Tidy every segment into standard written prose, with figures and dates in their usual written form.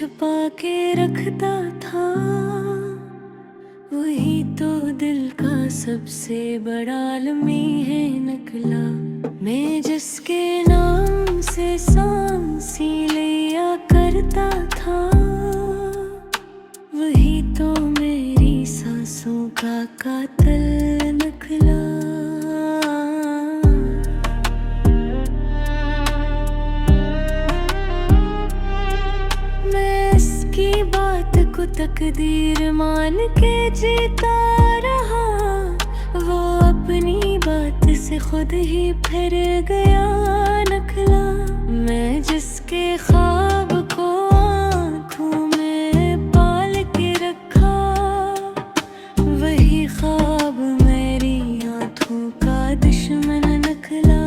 छुपा के रखता था, वही तो दिल का सबसे बड़ा आलमी है निकला। मैं जिसके नाम से सांसी लिया करता था, वही तो मेरी सांसों का कातिल निकला। मैं इसकी बात को तकदीर मान के जीता रहा, वो अपनी बात से खुद ही फिर गया नखला। मैं जिसके ख्वाब को आँखों में पाल के रखा, वही ख्वाब मेरी आँखों का दुश्मन निकला।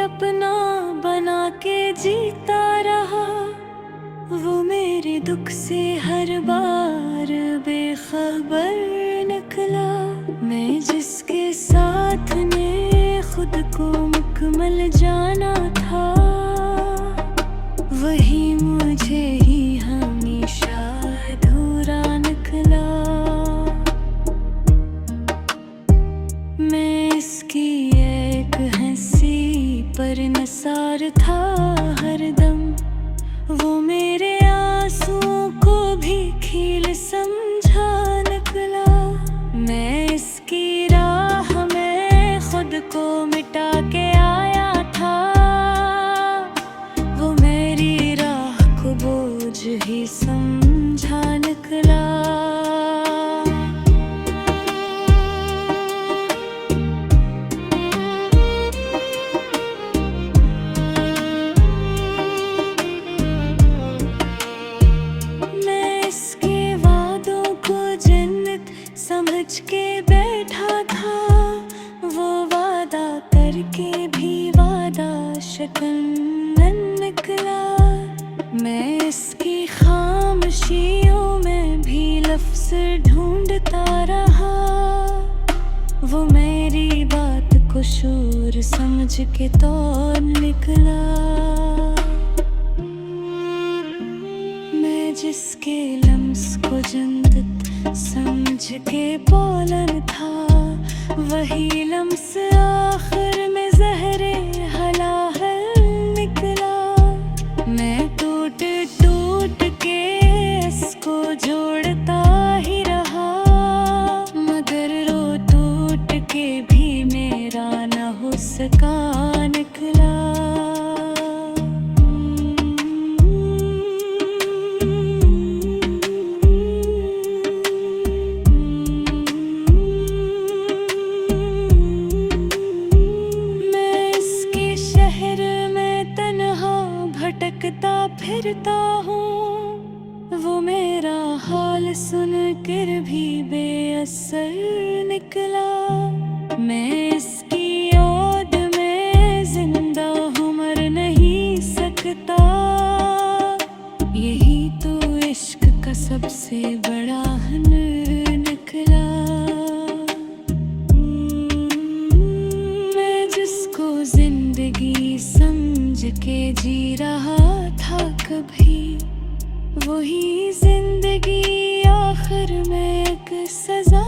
अपना बना के जीता रहा, वो मेरे दुख से हर बार बेखबर निकला। मैं जिसके साथ ने खुद को मुकम्मल जाना था, वही मुझे ही हमेशा अधूरा निकला। मैं इसकी एक हंसी पर निसार था हरदम, वो मेरे आंसुओं को भी खील समझा निकला। मैं इसकी राह में खुद को मिटा के आया था, वो मेरी राह को बोझ ही समझा निकला। समझ के बैठा था, वो वादा करके भी वादा शकन निकला। मैं इसकी खामोशियों में भी लफ्ज़ ढूंढता रहा, वो मेरी बात को शोर समझ के तोड़ निकला। मैं जिसके लम्स को जन्नत समझ के बोलन था, वही लम्स आखिर में ज़हरे हलाहल निकला। मैं टूट टूट के इसको जोड़ता ही रहा, मगर रो टूट के भी मेरा न हो सका निकला। भटकता फिरता हूँ, वो मेरा हाल सुन कर भी बेअसर निकला। मैं इसकी याद में जिंदा हूँ, मर नहीं सकता। यही तो इश्क का सबसे बड़ा हुनर निकला। मैं जिसको जिंदगी समझ के जी रहा था कभी, वही जिंदगी आखिर में एक सजा